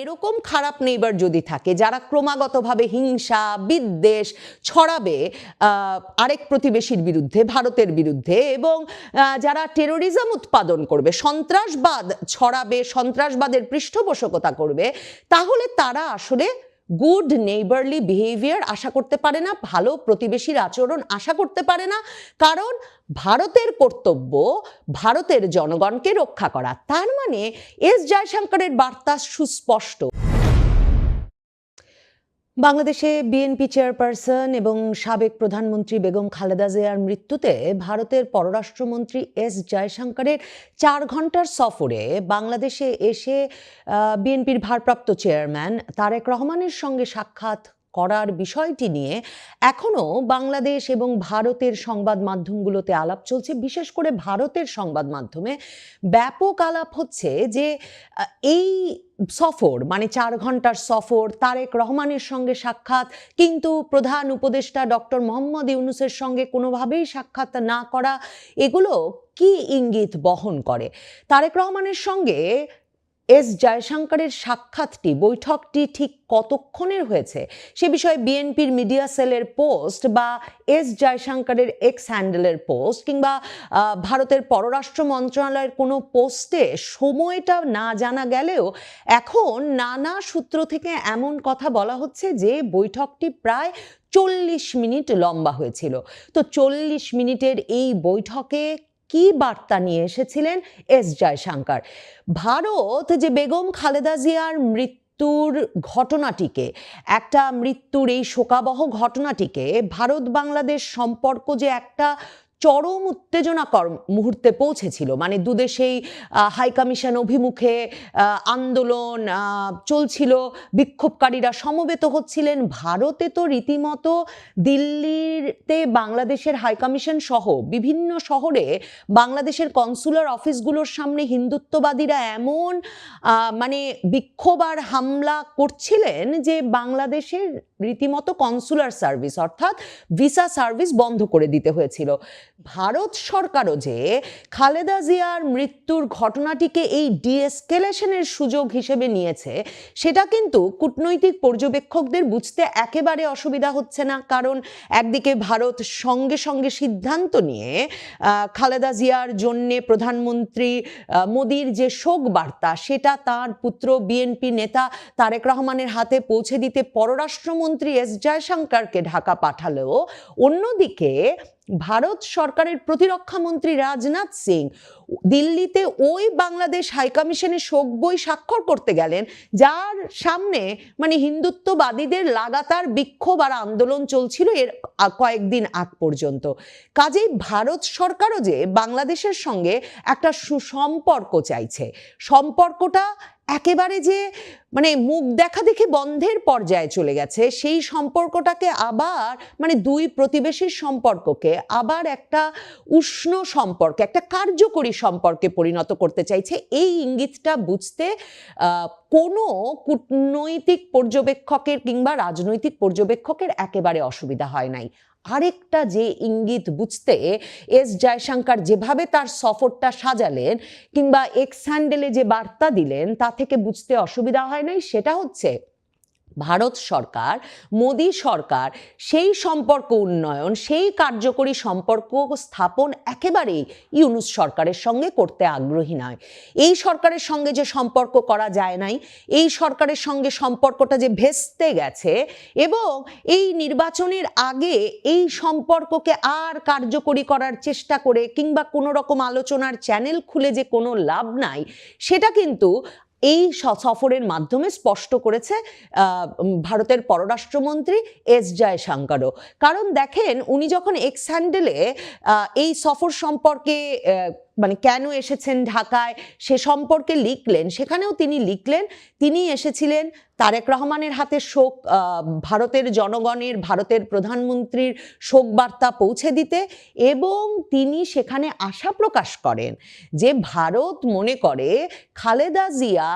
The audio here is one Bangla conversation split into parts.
এরকম খারাপ নেইবার যদি থাকে যারা ক্রমাগতভাবে হিংসা বিদ্বেষ ছড়াবে আরেক প্রতিবেশীর বিরুদ্ধে, ভারতের বিরুদ্ধে, এবং যারা টেরোরিজম উৎপাদন করবে, সন্ত্রাসবাদ ছড়াবে, সন্ত্রাসবাদের পৃষ্ঠপোষকতা করবে, তাহলে তারা আসলে গুড নেইবারলি বিহেভিয়ার আশা করতে পারে না, ভালো প্রতিবেশীর আচরণ আশা করতে পারে না। কারণ ভারতের কর্তব্য ভারতের জনগণকে রক্ষা করা। তার মানে এস জয়শঙ্করের বার্তা সুস্পষ্ট। বাংলাদেশে বিএনপি চেয়ারপারসন এবং সাবেক প্রধানমন্ত্রী বেগম খালেদা জিয়ার মৃত্যুতে ভারতের পররাষ্ট্রমন্ত্রী এস জয়শঙ্করের 4 ঘন্টার সফরে বাংলাদেশে এসে বিএনপির ভারপ্রাপ্ত চেয়ারম্যান তারেক রহমানের সঙ্গে সাক্ষাৎ করার বিষয়টি নিয়ে এখনো বাংলাদেশ এবং ভারতের সংবাদ মাধ্যমগুলোতে আলাপ চলছে। বিশেষ করে ভারতের সংবাদ মাধ্যমে ব্যাপক আলাপ হচ্ছে যে এই সফর, মানে 4 ঘন্টার সফর, তারেক রহমানের সঙ্গে সাক্ষাৎ, কিন্তু প্রধান উপদেষ্টা ডক্টর মোহাম্মদ ইউনূসের সঙ্গে কোনোভাবেই সাক্ষাৎ না করা, এগুলো কি ইঙ্গিত বহন করে? তারেক রহমানের সঙ্গে এস জয়শঙ্করের সাক্ষাৎটি, বৈঠকটি ঠিক কতক্ষণের হয়েছে সে বিষয়ে বিএনপির মিডিয়া সেলের পোস্ট বা এস জয়শঙ্করের এক্স হ্যান্ডেলের পোস্ট কিংবা ভারতের পররাষ্ট্র মন্ত্রণালয়ের কোনো পোস্টে সময়টা না জানা গেলেও এখন নানা সূত্র থেকে এমন কথা বলা হচ্ছে যে বৈঠকটি প্রায় 40 মিনিট লম্বা হয়েছিল। তো 40 মিনিটের এই বৈঠকে কি বার্তা নিয়ে এসেছিলেন এস জয়শঙ্কর? ভারত যে বেগম খালেদা জিয়ার মৃত্যুর ঘটনাটিকে, একটা মৃত্যুর এই শোকাবহ ঘটনাটিকে, ভারত বাংলাদেশ সম্পর্ক যে একটা চরম উত্তেজনাকর মুহূর্তে পৌঁছেছিল, মানে দুদেশেই হাইকমিশন অভিমুখে আন্দোলন চলছিল, বিক্ষোভকারীরা সমবেত হচ্ছিলেন। ভারতে তো রীতিমতো দিল্লিতে বাংলাদেশের হাইকমিশন সহ বিভিন্ন শহরে বাংলাদেশের কনসুলার অফিসগুলোর সামনে হিন্দুত্ববাদীরা এমন মানে বিক্ষোভ আর হামলা করছিলেন যে বাংলাদেশের রীতিমতো কনসুলার সার্ভিস অর্থাৎ ভিসা সার্ভিস বন্ধ করে দিতে হয়েছিল। ভারত সরকারও যে খালেদা জিয়ার মৃত্যুর ঘটনাটিকে এই ডিএসকেলেশনের সুযোগ হিসেবে নিয়েছে, সেটা কিন্তু কূটনৈতিক পর্যবেক্ষকদের বুঝতে একেবারে অসুবিধা হচ্ছে না। কারণ একদিকে ভারত সঙ্গে সঙ্গে সিদ্ধান্ত নিয়ে খালেদা জিয়ার জন্যে প্রধানমন্ত্রী মোদির যে শোক বার্তা, সেটা তার পুত্র বিএনপি নেতা তারেক রহমানের হাতে পৌঁছে দিতে পররাষ্ট্রমন্ত্রী এস জয়শঙ্করকে ঢাকা পাঠালেও, অন্যদিকে ভারত সরকারের প্রতিরক্ষা মন্ত্রী রাজনাথ সিং দিল্লিতে ওই বাংলাদেশ হাইকমিশনে শোক বই স্বাক্ষর করতে গেলেন, যার সামনে মানে হিন্দুত্ববাদীদের লাগাতার বিক্ষোভ আর আন্দোলন চলছিল এর কয়েকদিন আগ পর্যন্ত। কাজেই ভারত সরকারও যে বাংলাদেশের সঙ্গে একটা সুসম্পর্ক চাইছে, সম্পর্কটা একেবারে যে মানে মুখ দেখা দেখে বন্ধের পর্যায়ে চলে গেছে, সেই সম্পর্কটাকে আবার মানে দুই প্রতিবেশীর সম্পর্ককে আবার একটা উষ্ণ সম্পর্কে, একটা কার্যকরী সম্পর্কে পরিণত করতে চাইছে। এই ইঙ্গিতটা বুঝতে কোনো কূটনৈতিক পর্যবেক্ষকের কিংবা রাজনৈতিক পর্যবেক্ষকের একেবারে অসুবিধা হয় নাই। আরেকটা যে ইঙ্গিত বুঝতে এস জয়শঙ্কর যেভাবে তার সফরটা সাজালেন কিংবা এক্স হ্যান্ডেলে যে বার্তা দিলেন, তা থেকে বুঝতে অসুবিধা হয় নাই, সেটা হচ্ছে ভারত সরকার, মোদী সরকার সেই সম্পর্ক উন্নয়ন, সেই কার্যকরী সম্পর্ক স্থাপন একেবারেই ইউনূস সরকারের সঙ্গে করতে আগ্রহী নয়। এই সরকারের সঙ্গে যে সম্পর্ক করা যায় নাই, এই সরকারের সঙ্গে সম্পর্কটা যে ভেস্তে গেছে, এবং এই নির্বাচনের আগে এই সম্পর্ককে আর কার্যকরী করার চেষ্টা করে কিংবা কোনো রকম আলোচনার চ্যানেল খুলে যে কোনো লাভ নাই, সেটা কিন্তু এই সফরের মাধ্যমে স্পষ্ট করেছে ভারতের পররাষ্ট্রমন্ত্রী এস জয়শঙ্করও। কারণ দেখেন, উনি যখন এক্স হ্যান্ডেলে এই সফর সম্পর্কে মানে কেন এসেছেন ঢাকায় সে সম্পর্কে লিখলেন, সেখানেও তিনি লিখলেন তিনি এসেছিলেন তারেক রহমানের হাতে শোক, ভারতের জনগণের, ভারতের প্রধানমন্ত্রীর শোক বার্তা পৌঁছে দিতে, এবং তিনি সেখানে আশা প্রকাশ করেন যে ভারত মনে করে খালেদা জিয়া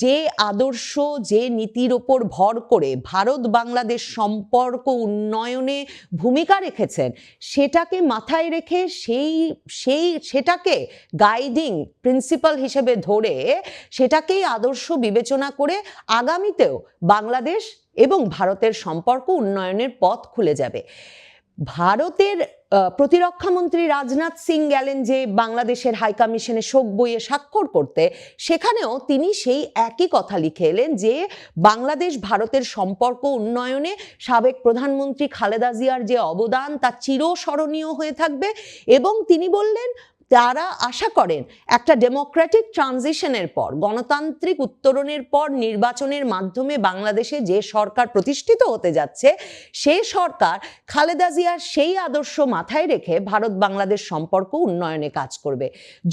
যে আদর্শ, যে নীতির ওপর ভর করে ভারত বাংলাদেশ সম্পর্ক উন্নয়নে ভূমিকা রেখেছেন, সেটাকে মাথায় রেখে সেটাকে গাইডিং প্রিন্সিপাল হিসেবে ধরে সেটাকেই আদর্শ বিবেচনা করে আগামীতেও বাংলাদেশ এবং ভারতের সম্পর্ক উন্নয়নের পথ খুলে যাবে। ভারতের প্রতিরক্ষামন্ত্রী রাজনাথ সিং গেলেন যে বাংলাদেশের হাইকমিশনে শোক বইয়ে স্বাক্ষর করতে, সেখানেও তিনি সেই একই কথা লিখে এলেন যে বাংলাদেশ ভারতের সম্পর্ক উন্নয়নে সাবেক প্রধানমন্ত্রী খালেদা জিয়ার যে অবদান তা চিরস্মরণীয় হয়ে থাকবে। এবং তিনি বললেন তারা আশা করেন একটা ডেমোক্রেটিক ট্রানজিশনের পর, গণতান্ত্রিক উত্তরণের পর নির্বাচনের মাধ্যমে বাংলাদেশে যে সরকার প্রতিষ্ঠিত হতে যাচ্ছে, সেই সরকার খালেদা জিয়ার সেই আদর্শ মাথায় রেখে ভারত বাংলাদেশ সম্পর্ক উন্নয়নে কাজ করবে।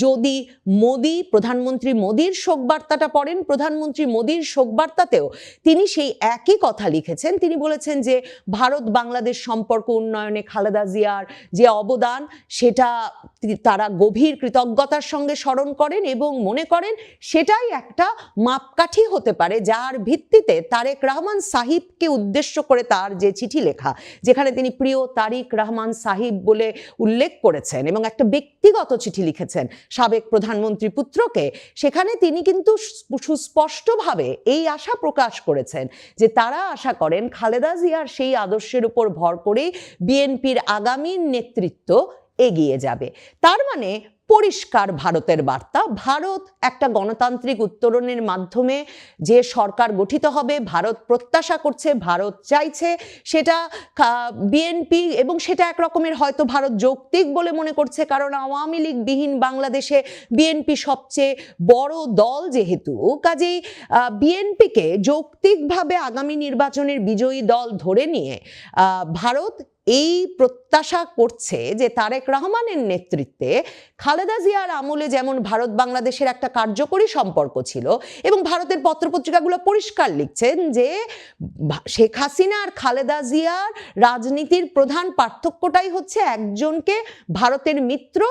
যদি প্রধানমন্ত্রী মোদির শোকবার্তাটা পড়েন, প্রধানমন্ত্রী মোদির শোকবার্তাতেও তিনি সেই একই কথা লিখেছেন। তিনি বলেছেন যে ভারত বাংলাদেশ সম্পর্ক উন্নয়নে খালেদা জিয়ার যে অবদান সেটা তারা গভীর কৃতজ্ঞতার সঙ্গে স্মরণ করেন এবং মনে করেন সেটাই একটা মাপকাঠি হতে পারে যার ভিত্তিতে তারেক রহমান সাহিবকে উদ্দেশ্য করে তার যে চিঠি লেখা, যেখানে তিনি প্রিয় তারিক রহমান সাহিব বলে উল্লেখ করেছেন এবং একটা ব্যক্তিগত চিঠি লিখেছেন সাবেক প্রধানমন্ত্রী পুত্রকে, সেখানে তিনি কিন্তু সুস্পষ্টভাবে এই আশা প্রকাশ করেছেন যে তারা আশা করেন খালেদা জিয়ার সেই আদর্শের উপর ভর করেই বিএনপির আগামী নেতৃত্ব এগিয়ে যাবে। তার মানে পরিষ্কার ভারতের বার্তা, ভারত একটা গণতান্ত্রিক উত্তরণের মাধ্যমে যে সরকার গঠিত হবে ভারত প্রত্যাশা করছে, ভারত চাইছে, সেটা বিএনপি এবং সেটা এক রকমের হয়তো ভারত যৌক্তিক বলে মনে করছে, কারণ আওয়ামী লীগ বিহীন বাংলাদেশে বিএনপি সবচেয়ে বড় দল যেহেতু, কাজেই বিএনপিকে যৌক্তিকভাবে আগামী নির্বাচনের বিজয়ী দল ধরে নিয়ে ভারত এই প্রত্যাশা করছে যে তারেক রহমানের নেতৃত্বে খালেদা জিয়ার আমলে যেমন ভারত বাংলাদেশের একটা কার্যকরী সম্পর্ক ছিল, এবং ভারতের পত্রপত্রিকাগুলো পরিষ্কার লিখছেন যে শেখ হাসিনা আর খালেদা জিয়ার রাজনীতির প্রধান পার্থক্যটাই হচ্ছে একজনকে ভারতের মিত্র,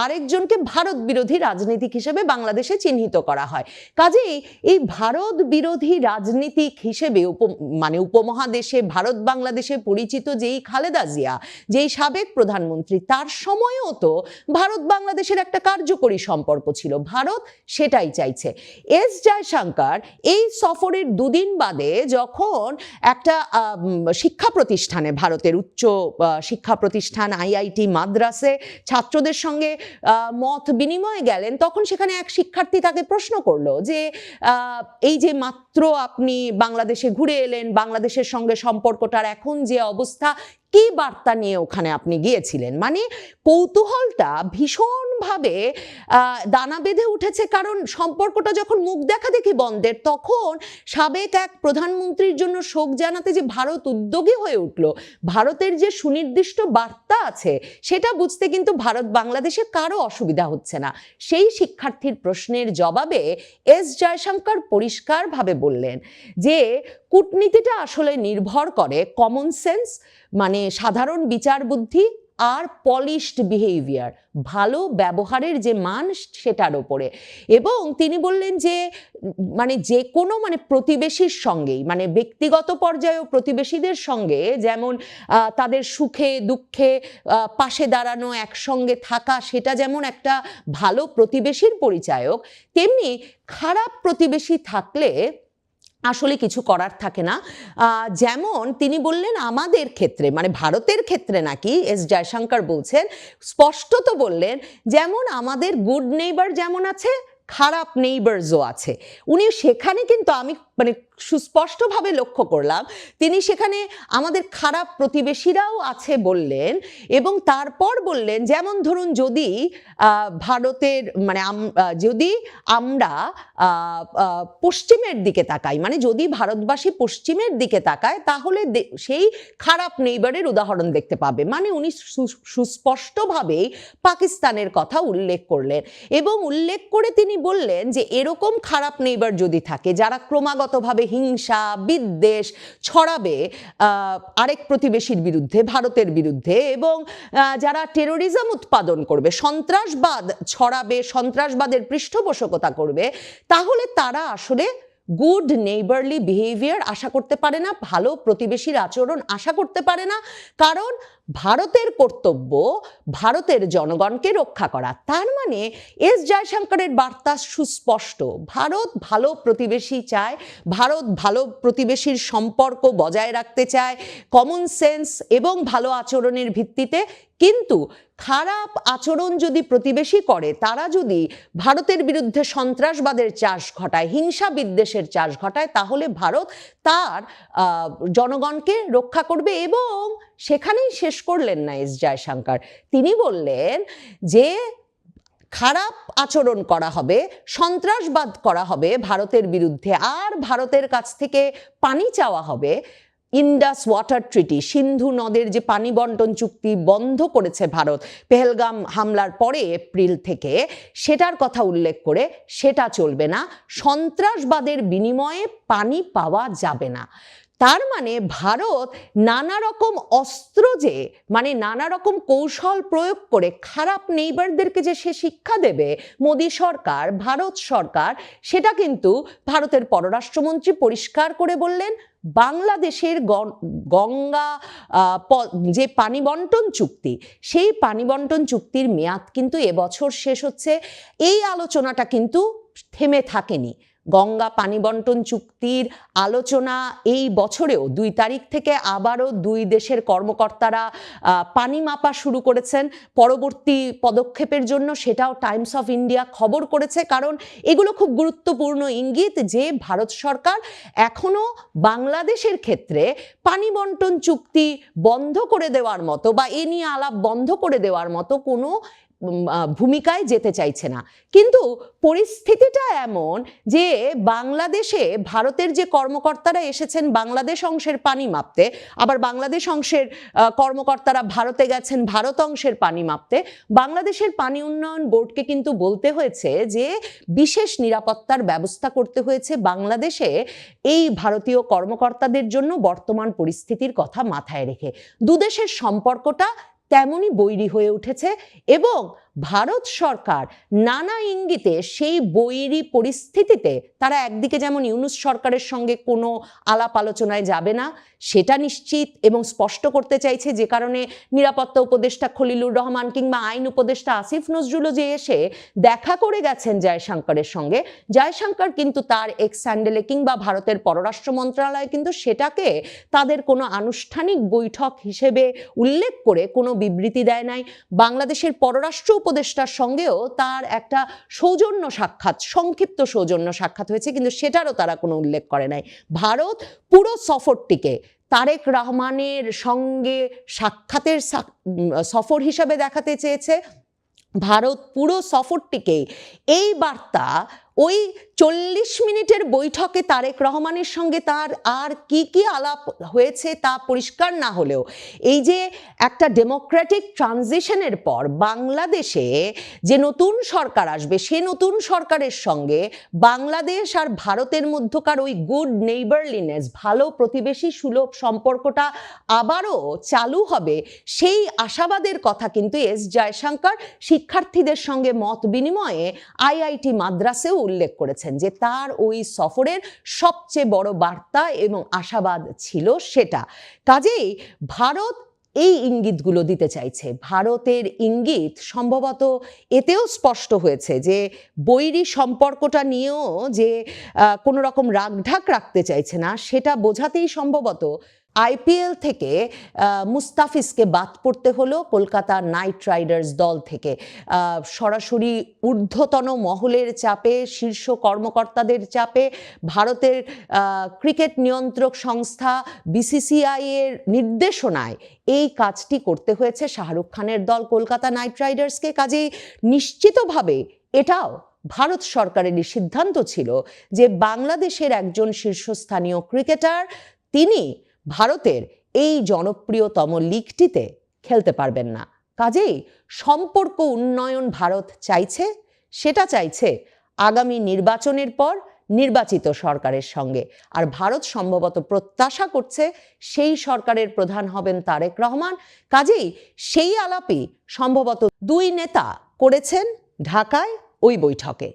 আরেকজনকে ভারত বিরোধী রাজনীতিক হিসেবে বাংলাদেশে চিহ্নিত করা হয়। কাজেই এই ভারত বিরোধী রাজনীতিক হিসেবে উপমহাদেশে ভারত বাংলাদেশে পরিচিত যেই খালেদা জিয়া, যেই সাবেক প্রধানমন্ত্রী, তার সময়ও তো ভারত বাংলাদেশের একটা কার্যকরী সম্পর্ক ছিল, ভারত সেটাই চাইছে। এস জয়শঙ্কর এই সফরের দুদিন বাদে যখন একটা শিক্ষা প্রতিষ্ঠানে, ভারতের উচ্চ শিক্ষা প্রতিষ্ঠান আইআইটি মাদ্রাসে ছাত্রদের সঙ্গে মত বিনিময়ে গেলেন, তখন সেখানে এক শিক্ষার্থী তাকে প্রশ্ন করলো যে এই যে মাত্র আপনি বাংলাদেশে ঘুরে এলেন, বাংলাদেশের সঙ্গে সম্পর্কটার এখন যে অবস্থা, কি বার্তা নিয়ে ওখানে আপনি গিয়েছিলেন? মানে কৌতূহলটা ভীষণভাবে দানা বেঁধে উঠেছে, কারণ সম্পর্কটা যখন মুখ দেখাদেখি বন্ধের, তখন সাবেক এক প্রধানমন্ত্রীর জন্য শোক জানাতে যে ভারত উদ্যোগী হয়ে উঠল, ভারতের যে সুনির্দিষ্ট বার্তা আছে সেটা বুঝতে কিন্তু ভারত বাংলাদেশে কারো অসুবিধা হচ্ছে না। সেই শিক্ষার্থীর প্রশ্নের জবাবে এস জয়শঙ্কর পরিষ্কারভাবে বললেন যে কূটনীতিটা আসলে নির্ভর করে কমন সেন্স, মানে সাধারণ বিচার বুদ্ধি আর পলিশড বিহেভিয়ার, ভালো ব্যবহারের যে মান সেটার ওপরে। এবং তিনি বললেন যে যে কোনো প্রতিবেশীর সঙ্গেই, ব্যক্তিগত পর্যায়েও প্রতিবেশীদের সঙ্গে যেমন তাদের সুখে দুঃখে পাশে দাঁড়ানো, একসঙ্গে থাকা, সেটা যেমন একটা ভালো প্রতিবেশীর পরিচায়ক, তেমনি খারাপ প্রতিবেশী থাকলে আসলে কিছু করার থাকে না। যেমন তিনি বললেন আমাদের ক্ষেত্রে, ভারতের ক্ষেত্রে নাকি এস জয়শঙ্কর বলছেন, স্পষ্টত বললেন, যেমন আমাদের গুড নেইবার যেমন আছে, খারাপ নেইবারসও আছে। উনি সেখানে কিন্তু আমি সুস্পষ্টভাবে লক্ষ্য করলাম তিনি সেখানে আমাদের খারাপ প্রতিবেশীরাও আছে বললেন, এবং তারপর বললেন যেমন ধরুন যদি ভারতের যদি আমরা পশ্চিমের দিকে তাকাই, যদি ভারতবাসী পশ্চিমের দিকে তাকায়, তাহলে সেই খারাপ নেইবারের উদাহরণ দেখতে পাবে। উনি সুস্পষ্টভাবেই পাকিস্তানের কথা উল্লেখ করলেন, এবং উল্লেখ করে তিনি বললেন যে এরকম খারাপ নেইবার যদি থাকে যারা ক্রমাগতভাবে হিংসা বিদ্বেষ ছড়াবে আরেক প্রতিবেশীর বিরুদ্ধে, ভারতের বিরুদ্ধে, এবং যারা টেরোরিজম উৎপাদন করবে, সন্ত্রাসবাদ ছড়াবে, সন্ত্রাসবাদের পৃষ্ঠপোষকতা করবে, তাহলে তারা আসলে গুড নেইবারলি বিহেভিয়ার আশা করতে পারে না, ভালো প্রতিবেশীর আচরণ আশা করতে পারে না। কারণ ভারতের কর্তব্য ভারতের জনগণকে রক্ষা করা। তার মানে এস জয়শঙ্করের বার্তা সুস্পষ্ট, ভারত ভালো প্রতিবেশী চায়, ভারত ভালো প্রতিবেশীর সম্পর্ক বজায় রাখতে চায় কমন সেন্স এবং ভালো আচরণের ভিত্তিতে। কিন্তু খারাপ আচরণ যদি প্রতিবেশী করে, তারা যদি ভারতের বিরুদ্ধে সন্ত্রাসবাদের চাষ ঘটায়, হিংসা বিদ্বেষের চাষ ঘটায়, তাহলে ভারত তার জনগণকে রক্ষা করবে। এবং সেখানেই শেষ করলেন না এস জয়শঙ্কর, তিনি বললেন যে খারাপ আচরণ করা হবে, সন্ত্রাসবাদ করা হবে ভারতের বিরুদ্ধে, আর ভারতের কাছ থেকে পানি চাওয়া হবে। ইন্ডাস ওয়াটার ট্রিটি, সিন্ধু নদের যে পানি বন্টন চুক্তি বন্ধ করেছে ভারত পেহেলগাম হামলার পরে এপ্রিল থেকে, সেটার কথা উল্লেখ করে সেটা চলবে না, সন্ত্রাসবাদের বিনিময়ে পানি পাওয়া যাবে না। তার মানে ভারত নানা রকম অস্ত্র যে মানে নানা রকম কৌশল প্রয়োগ করে খারাপ নেইবারদেরকে যে সে শিক্ষা দেবে মোদী সরকার, ভারত সরকার, সেটা কিন্তু ভারতের পররাষ্ট্রমন্ত্রী পরিষ্কার করে বললেন। বাংলাদেশের গঙ্গা যে পানি বন্টন চুক্তি, সেই পানি বন্টন চুক্তির মেয়াদ কিন্তু এবছর শেষ হচ্ছে। এই আলোচনাটা কিন্তু থেমে থাকেনি। গঙ্গা পানি বন্টন চুক্তির আলোচনা এই বছরেও 2 তারিখ থেকে আবারও দুই দেশের কর্মকর্তারা পানি মাপা শুরু করেছেন পরবর্তী পদক্ষেপের জন্য। সেটাও টাইমস অফ ইন্ডিয়া খবর করেছে, কারণ এগুলো খুব গুরুত্বপূর্ণ ইঙ্গিত যে ভারত সরকার এখনো বাংলাদেশের ক্ষেত্রে পানি বন্টন চুক্তি বন্ধ করে দেওয়ার মতো বা এ নিয়ে আলাপ বন্ধ করে দেওয়ার মতো কোনো ভূমিকায় যেতে চাইছে না। কিন্তু পরিস্থিতিটা এমন যে বাংলাদেশে ভারতের যে কর্মকর্তারা এসেছেন বাংলাদেশ অংশের পানি মাপতে, আবার বাংলাদেশ অংশের কর্মকর্তারা ভারতে গেছেন ভারত অংশের পানি মাপতে, বাংলাদেশের পানি উন্নয়ন বোর্ডকে কিন্তু বলতে হয়েছে যে বিশেষ নিরাপত্তার ব্যবস্থা করতে হয়েছে বাংলাদেশে এই ভারতীয় কর্মকর্তাদের জন্য বর্তমান পরিস্থিতির কথা মাথায় রেখে। দুদেশের সম্পর্কটা তেমনই বৈরী হয়ে উঠেছে এবং ভারত সরকার নানা ইঙ্গিতে সেই বৈরী পরিস্থিতিতে তারা একদিকে যেমন ইউনূস সরকারের সঙ্গে কোনো আলাপ আলোচনায় যাবে না সেটা নিশ্চিত এবং স্পষ্ট করতে চাইছে, যে কারণে নিরাপত্তা উপদেষ্টা খলিলুর রহমান কিংবা আইন উপদেষ্টা আসিফ নজরুলও যে এসে দেখা করে গেছেন জয়শঙ্করের সঙ্গে, জয়শঙ্কর কিন্তু তার এক্স হ্যান্ডেলে কিংবা ভারতের পররাষ্ট্র মন্ত্রণালয় কিন্তু সেটাকে তাদের কোনো আনুষ্ঠানিক বৈঠক হিসেবে উল্লেখ করে কোনো বিবৃতি দেয় নাই। বাংলাদেশের পররাষ্ট্র উপদেষ্টার সঙ্গেও তার একটা সৌজন্য সাক্ষাৎ, সংক্ষিপ্ত সৌজন্য সাক্ষাৎ হয়েছে, কিন্তু সেটারও তারা কোনো উল্লেখ করে নাই। ভারত পুরো সফরটিকে তারেক রহমানের সঙ্গে সাক্ষাতের সফর হিসাবে দেখাতে চেয়েছে। ভারত পুরো সফরটিকে এই বার্তা, ওই 40 মিনিটের বৈঠকে তারেক রহমানের সঙ্গে তার আর কি কি আলাপ হয়েছে তা পরিষ্কার না হলেও, এই যে একটা ডেমোক্রেটিক ট্রানজিশনের পর বাংলাদেশে যে নতুন সরকার আসবে, সে নতুন সরকারের সঙ্গে বাংলাদেশ আর ভারতের মধ্যকার ওই গুড নেইবারলিনেস, ভালো প্রতিবেশী সুলভ সম্পর্কটা আবারও চালু হবে, সেই আশাবাদের কথা কিন্তু এস জয়শঙ্কর শিক্ষার্থীদের সঙ্গে মত বিনিময়ে আইআইটি মাদ্রাসেও উল্লেখ করেছেন যে তার ওই সফরের সবচেয়ে বড় বার্তা এবং আশাবাদ ছিল সেটা। কাজেই ভারত এই ইঙ্গিতগুলো দিতে চাইছে। ভারতের ইঙ্গিত সম্ভবত এতেও স্পষ্ট হয়েছে যে বৈরী সম্পর্কটা নিয়েও যে কোনো রকম রাগঢাক রাখতে চাইছে না, সেটা বোঝাতেই সম্ভবত আইপিএল থেকে মুস্তাফিজকে বাদ পড়তে হলো কলকাতা নাইট রাইডার্স দল থেকে। সরাসরি ঊর্ধ্বতন মহলের চাপে, শীর্ষ কর্মকর্তাদের চাপে, ভারতের ক্রিকেট নিয়ন্ত্রক সংস্থা বিসিসিআই এর নির্দেশনায় এই কাজটি করতে হয়েছে শাহরুখ খানের দল কলকাতা নাইট রাইডার্সকে। কাজেই নিশ্চিতভাবে এটাও ভারত সরকারেরই সিদ্ধান্ত ছিল যে বাংলাদেশের একজন শীর্ষস্থানীয় ক্রিকেটার তিনি ভারতের এই জনপ্রিয়তম লিগটিতে খেলতে পারবেন না। কাজেই সম্পর্ক উন্নয়ন ভারত চাইছে, সেটা চাইছে আগামী নির্বাচনের পর নির্বাচিত সরকারের সঙ্গে। আর ভারত সম্ভবত প্রত্যাশা করছে সেই সরকারের প্রধান হবেন তারেক রহমান। কাজেই সেই আলাপই সম্ভবত দুই নেতা করেছেন ঢাকায় ওই বৈঠকে।